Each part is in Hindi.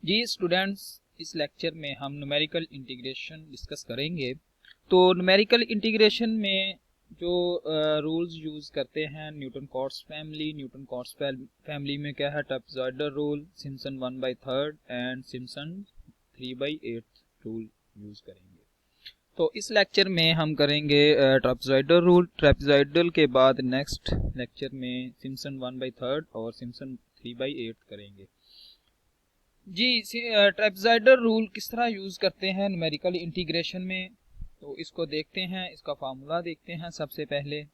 जी स्टूडेंट्स, इस लेक्चर में हम न्यूमेरिकल इंटीग्रेशन डिस्कस करेंगे। तो न्यूमेरिकल इंटीग्रेशन में जो रूल्स यूज़ करते हैं, न्यूटन कॉट्स फैमिली में क्या है, trapezoidal rule, Simpson 1/3 and Simpson 3/8 rule use करेंगे। तो इस लेक्चर में हम करेंगे ट्रेपेजॉइडल रूल। ट्रेपेजॉइडल के बाद नेक्स्ट लेक्चर में सिम्पसन 1/3 और सिम्पसन 3/8 करेंगे। जी, ट्रेपेजॉइडल रूल किस तरह यूज करते हैं न्यूमेरिकल इंटीग्रेशन में, तो इसको देखते हैं। इसका फार्मूला देखते हैं सबसे पहले।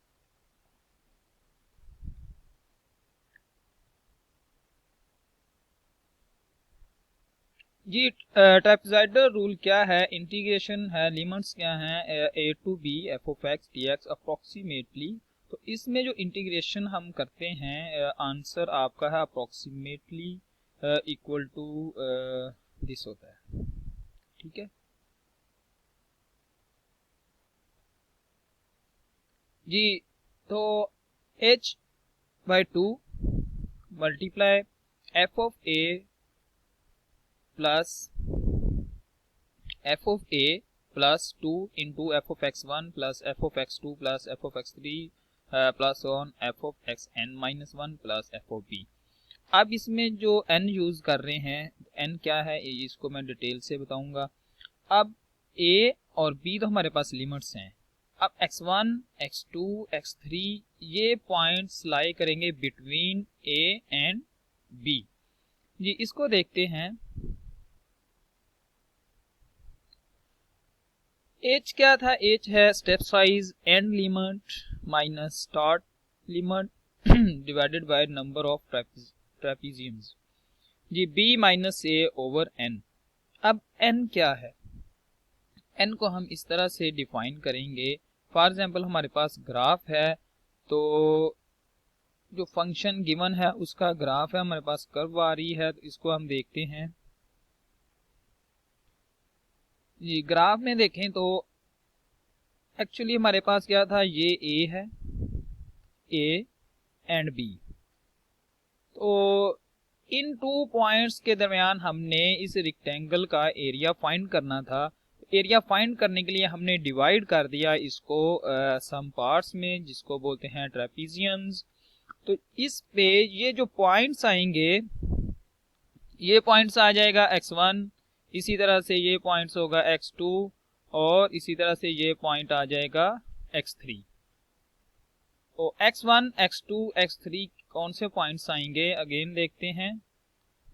जी, ट्रेपेजॉइडल रूल क्या है, इंटीग्रेशन है, लिमिट्स क्या हैं, a to b f of x dx approximately. तो इसमें जो इंटीग्रेशन हम करते हैं, आंसर आपका है अप्रोक्सीमेटली इक्वल टू दिस होता है। ठीक है जी, तो h/2 multiply f of a plus f of a plus 2 into f of x1 plus f of x2 plus f of x3 plus on f of xn-1 plus f of b। अब इसमें जो n यूज कर रहे हैं, n क्या है इसको मैं डिटेल से बताऊंगा। अब a और b तो हमारे पास लिमिट्स हैं। अब x1, x2, x3 ये पॉइंट्स लाई करेंगे बिटवीन a एंड b। जी, इसको देखते हैं। एच क्या था, एच है step size end limit minus start limit divided by number of trapeziums. जी, b minus a over n. अब एन क्या है, एन को हम इस तरह से डिफाइन करेंगे। फॉर एग्जांपल हमारे पास ग्राफ है, तो जो फंक्शन गिवन है उसका ग्राफ है, हमारे पास कर्व आ रही है, तो इसको हम देखते हैं। जी, ग्राफ में देखें तो एक्चुअली हमारे पास क्या था, ये ए है, ए एंड बी। तो इन 2 पॉइंट्स के दरमियान हमने इस रेक्टेंगल का एरिया फाइंड करना था। एरिया फाइंड करने के लिए हमने डिवाइड कर दिया इसको सम पार्ट्स में, जिसको बोलते हैं ट्रेपेजियम्स। तो इस पे ये जो पॉइंट्स आएंगे, ये पॉइंट्स आ जाएगा x1, इसी तरह से ये पॉइंट्स होगा x2 और इसी तरह से ये पॉइंट आ जाएगा x3। तो x1, x2, x3 कौन से पॉइंट्स आएंगे, अगेन देखते हैं।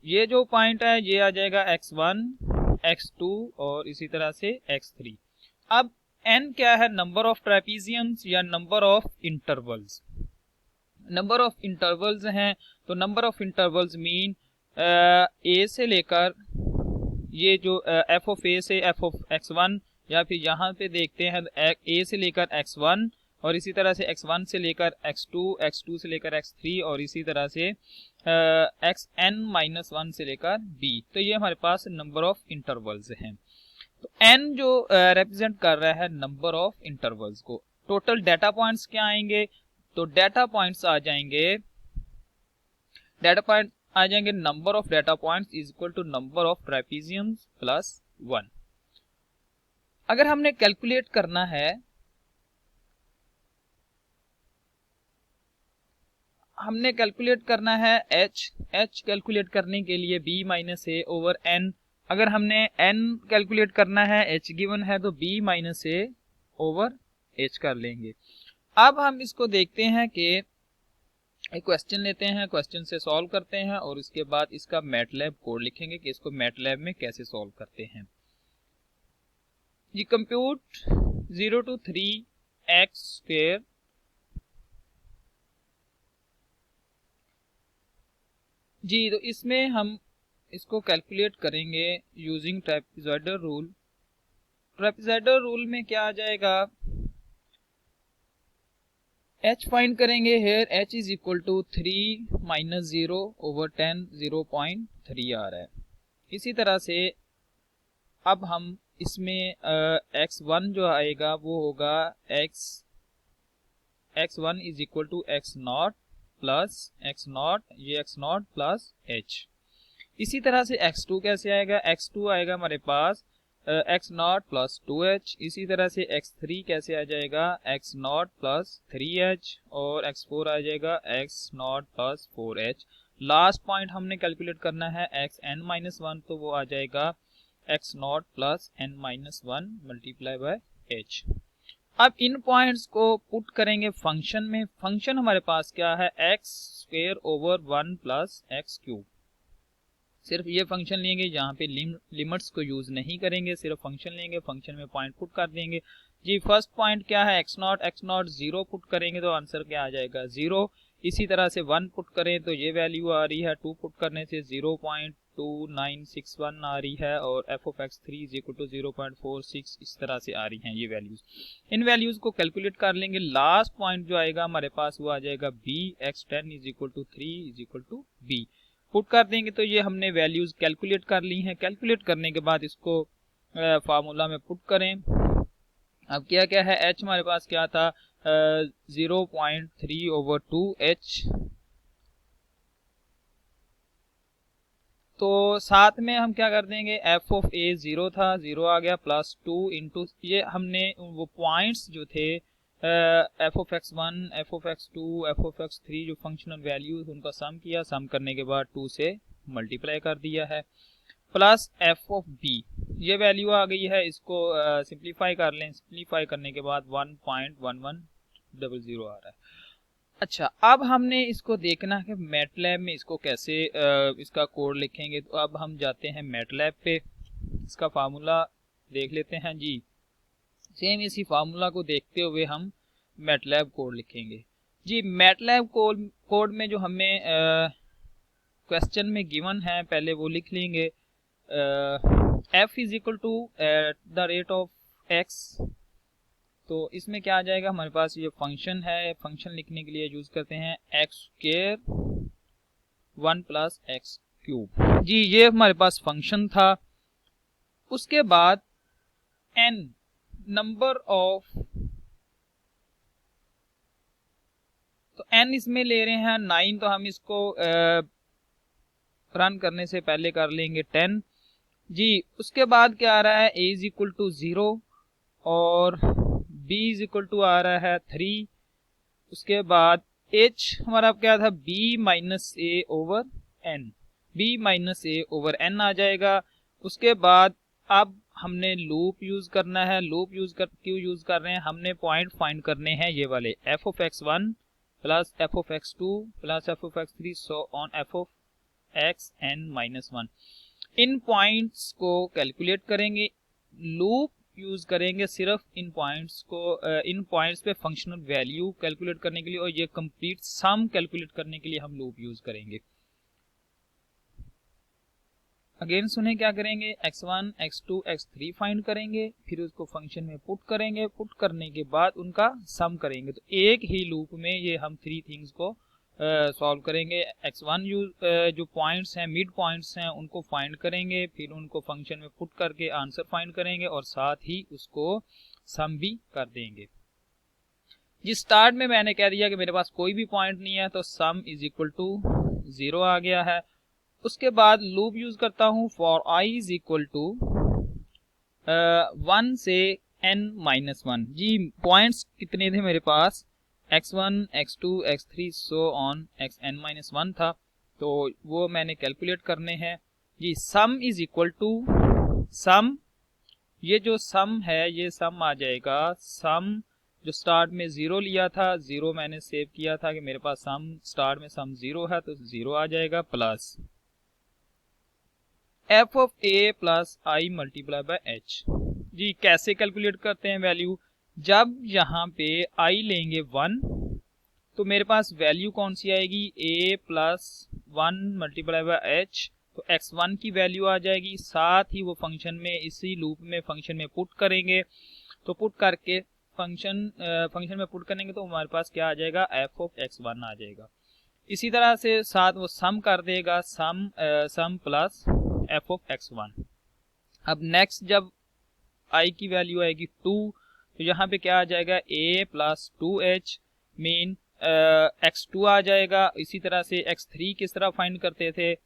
ये जो पॉइंट है ये आ जाएगा x1, x2 और इसी तरह से x3। अब n क्या है, नंबर ऑफ ट्रेपेजियम्स या number of intervals. Number of intervals हैं, तो number of intervals mean a से लेकर ये जो f ऑफ a से f ऑफ x1, या फिर यहाँ पे देखते हैं a से लेकर x1 और इसी तरह से x1 से लेकर x2, x2 से लेकर x3 और इसी तरह से xn-1 से लेकर b। तो ये हमारे पास नंबर ऑफ इंटरवल्स हैं। तो n जो रिप्रेजेंट कर रहा है नंबर ऑफ इंटरवल्स को। टोटल डाटा पॉइंट्स क्या आएंगे, तो डाटा पॉइंट्स आ जाएंगे, number of data points is equal to number of trapeziums plus 1। अगर हमने कैलकुलेट करना है, h कैलकुलेट करने के लिए b minus a over n। अगर हमने n कैलकुलेट करना है, h गिवन है, तो b minus a over h कर लेंगे। अब हम इसको देखते हैं कि एक क्वेश्चन लेते हैं, क्वेश्चन से सॉल्व करते हैं और इसके बाद इसका मैटलैब कोड लिखेंगे कि इसको मैटलैब में कैसे सॉल्व करते हैं। जी, कंप्यूट 0 to 3x²। जी, तो इसमें हम इसको कैलकुलेट करेंगे using trapezoidal rule. Trapezoidal rule में क्या आ जाएगा, h फाइंड करेंगे। Here h is equal to 3 minus 0 over 10, 0.3 आ रहा है। इसी तरह से अब हम इसमें x1 जो आएगा वो होगा x1 is equal to x0 plus x0, ये x0 प्लस h। इसी तरह से x2 कैसे आएगा, x2 आएगा हमारे पास x नॉट प्लस 2h। इसी तरह से x3 कैसे आ जाएगा, x नॉट प्लस 3h, और x4 आ जाएगा x not plus 4h। Last point हमने कैलकुलेट करना है xn-1, तो वो आ जाएगा x not plus n-1 multiply by h। अब इन पॉइंट्स को पुट करेंगे फंक्शन में। फंक्शन हमारे पास क्या है, x square over 1 plus x cube. सिर्फ ये फंक्शन लेंगे, जहाँ पे लिमिट्स को यूज नहीं करेंगे, सिर्फ फंक्शन लेंगे, फंक्शन में पॉइंट पुट कर देंगे। जी फर्स्ट पॉइंट क्या है, x नॉट 0 पुट करेंगे तो आंसर क्या आ जाएगा 0। इसी तरह से 1 पुट करें तो ये वैल्यू आ रही है, 2 पुट करने से 0.2961 आ रही है, और f(x3) = 0.46 इस तरह से आ रही हैं ये वैल्यूज। इन वैल्यूज को कैलकुलेट कर लेंगे। लास्ट पॉइंट जो आएगा हमारे पास वो आ जाएगा b, x10 = 3 = b। पुट कर देंगे तो ये हमने वैल्यूज कैलकुलेट कर ली हैं। कैलकुलेट करने के बाद इसको फार्मूला में पुट करें। अब क्या क्या है, h हमारे पास क्या था, 0.3/2h, तो साथ में हम क्या कर देंगे, f(a) 0 था, 0 आ गया, प्लस 2 इंटू ये हमने वो पॉइंट्स जो थे f(x1), f(x2), f(x3) जो फंक्शनल वैल्यूज उनका सम किया, सम करने के बाद 2 से मल्टीप्लाई कर दिया है, प्लस f(b) ये वैल्यू आ गई है। इसको सिंप्लीफाई कर लें, सिंप्लीफाई करने के बाद 1.1100 आ रहा है। अच्छा, अब हमने इसको देखना है कि मैटलैब में इसको कैसे इसका कोड लिखेंगे। तो अब हम जाते हैं मैटलैब पे, इसका फार्मूला देख लेते हैं जी। सेम इसी फार्मूला को देखते हुए हम मैटलैब कोड लिखेंगे जी। मैटलैब कोड में जो हमें क्वेश्चन में गिवन है पहले वो लिख लेंगे। f =@x, तो इसमें क्या आ जाएगा, हमारे पास ये फंक्शन है, फंक्शन लिखने के लिए यूज करते हैं x² 1 प्लस एक्स क्यूब। जी ये हमारे पास फंक्शन था। उसके बाद n नंबर ऑफ, तो n इसमें ले रहे हैं 9, तो हम इसको रन करने से पहले कर लेंगे 10 जी। उसके बाद क्या आ रहा है, a = 0 और b = आ रहा है 3। उसके बाद h हमारा क्या था, b - a/n, b - a/n आ जाएगा। उसके बाद अब हमने लूप यूज करना है। लूप क्यों यूज कर रहे हैं, हमने पॉइंट फाइंड करने हैं ये वाले f(x1) plus f(x2) plus f(x3) so on f(xn-1). In points को कैलकुलेट करेंगे, लूप यूज करेंगे सिर्फ इन पॉइंट्स पे फंक्शनल वैल्यू कैलकुलेट करने के लिए, और ये कंप्लीट सम कैलकुलेट करने के लिए हम लूप यूज करेंगे। अगेन सुने क्या करेंगे, x1, x2, x3 फाइंड करेंगे, फिर उसको फंक्शन में पुट करेंगे, पुट करने के बाद उनका सम करेंगे। तो एक ही लूप में ये हम 3 थिंग्स को सॉल्व करेंगे। x1 जो पॉइंट्स हैं, मिड पॉइंट्स हैं, उनको फाइंड करेंगे, फिर उनको फंक्शन में पुट करके आंसर फाइंड करेंगे, और साथ ही उसको सम भी कर देंगे। जिस स्टार्ट में मैंने कह दिया कि मेरे पास कोई भी पॉइंट नहीं है, तो सम = 0 आ गया है। उसके बाद लूप यूज करता हूं फॉर i = 1 से n-1 जी। पॉइंट्स कितने थे मेरे पास, x1, x2, x3 so on xn-1 था, तो वो मैंने कैलकुलेट करने हैं जी। सम = सम, ये जो सम है ये सम आ जाएगा, सम जो स्टार्ट में 0 लिया था, 0 मैंने सेव किया था कि मेरे पास सम स्टार्ट में सम 0 है, तो 0 आ जाएगा, plus f(a) plus i multiply by h जी। कैसे कैलकुलेट करते हैं वैल्यू, जब यहाँ पे i लेंगे 1, तो मेरे पास वैल्यू कौन सी आएगी, a plus 1 multiply by h, तो x1 की वैल्यू आ जाएगी। साथ ही वो फंक्शन में, इसी लूप में फंक्शन में पुट करेंगे, तो पुट करके फंक्शन में पुट करेंगे तो हमारे पास क्या आ जाएगा, f(x1) आ जाएगा। इसी तरह से साथ वो सम कर देगा, सम प्लस f(x1). अब नेक्स्ट जब i की वैल्यू आएगी 2, तो यहाँ पे क्या आ जाएगा, a plus 2h mean x2 आ जाएगा। इसी तरह से x3 किस तरह फाइंड करते थे,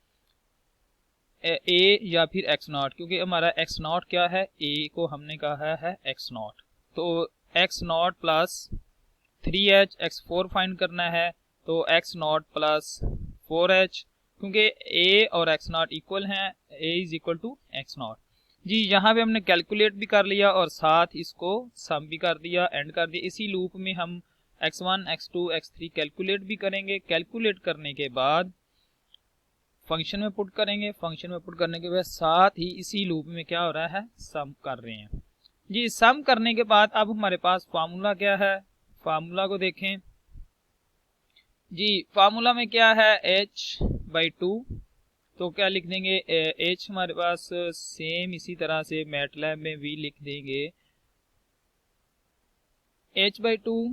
ए या फिर एक्स नॉट, क्योंकि हमारा एक्स नॉट क्या है, ए को हमने कहा है एक्स नॉट। तो x not plus 3h x4 find करना है, तो एक्स नॉट प्लस 4h, क्योंकि ए और एक्स नॉट इक्वल हैं, a is equal to x naught. जी यहाँ पे हमने कैलकुलेट भी कर लिया और साथ इसको सम भी कर दिया, एंड कर दिया। इसी लूप में हम x1 x2 x3 कैलकुलेट भी करेंगे। कैलकुलेट करने के बाद फंक्शन में पुट करेंगे, फंक्शन में पुट करने के बाद साथ ही इसी लूप में क्या हो रहा है, सम कर रहे हैं। जी सम करने के बाद अब हमारे पास फार्मूला क्या है, फार्मूला को देखें। जी फार्मूला में क्या है, h/2, तो क्या लिख देंगे, h हमारे पास सेम इसी तरह से मैटलैब में भी लिख देंगे, h/2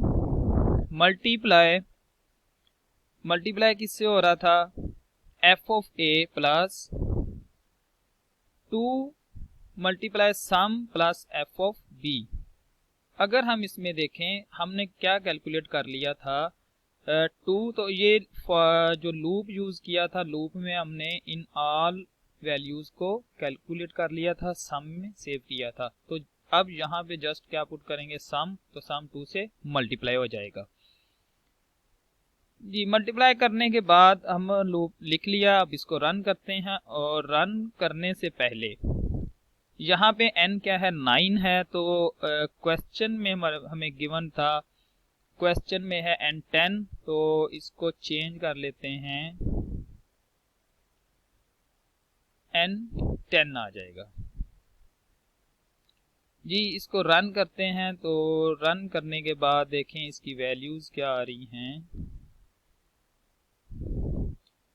मल्टीप्लाई किससे हो रहा था, f of a plus 2 multiply sum plus f of b। अगर हम इसमें देखें हमने क्या कैलकुलेट कर लिया था, 2, तो ये जो लूप यूज किया था, लूप में हमने इन ऑल वैल्यूज को कैलकुलेट कर लिया था, सम में सेव किया था। तो अब यहाँ पे जस्ट क्या पुट करेंगे, सम, तो सम 2 से मल्टीप्लाई हो जाएगा। जी मल्टीप्लाई करने के बाद हम लूप लिख लिया। अब इसको रन करते हैं, और रन करने से पहले यहाँ पे n क्या है, 9 है। तो क्वेश्चन में हमें गिवन था, क्वेश्चन में है n 10, तो इसको चेंज कर लेते हैं, n 10 आ जाएगा। जी इसको रन करते हैं, तो रन करने के बाद देखें इसकी वैल्यूज क्या आ रही हैं।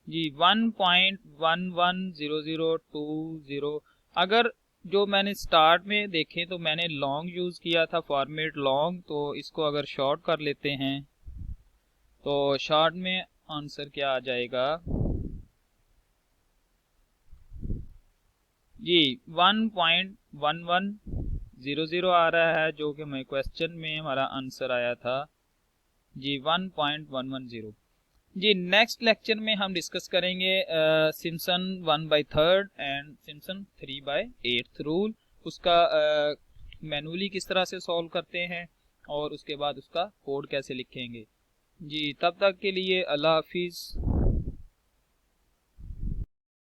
जी 1.110020। अगर जो मैंने स्टार्ट में देखें तो मैंने लॉन्ग यूज किया था, फॉर्मेट लॉन्ग, तो इसको अगर शॉर्ट कर लेते हैं तो शॉर्ट में आंसर क्या आ जाएगा, जी 1.1100 आ रहा है, जो कि हमें क्वेश्चन में हमारा आंसर आया था, जी 1.110। जी नेक्स्ट लेक्चर में हम डिस्कस करेंगे सिम्पसन 1/3 एंड सिम्पसन 3/8 रूल, उसका मैनुअली किस तरह से सॉल्व करते हैं और उसके बाद उसका कोड कैसे लिखेंगे। जी तब तक के लिए अल्लाह हाफिज़।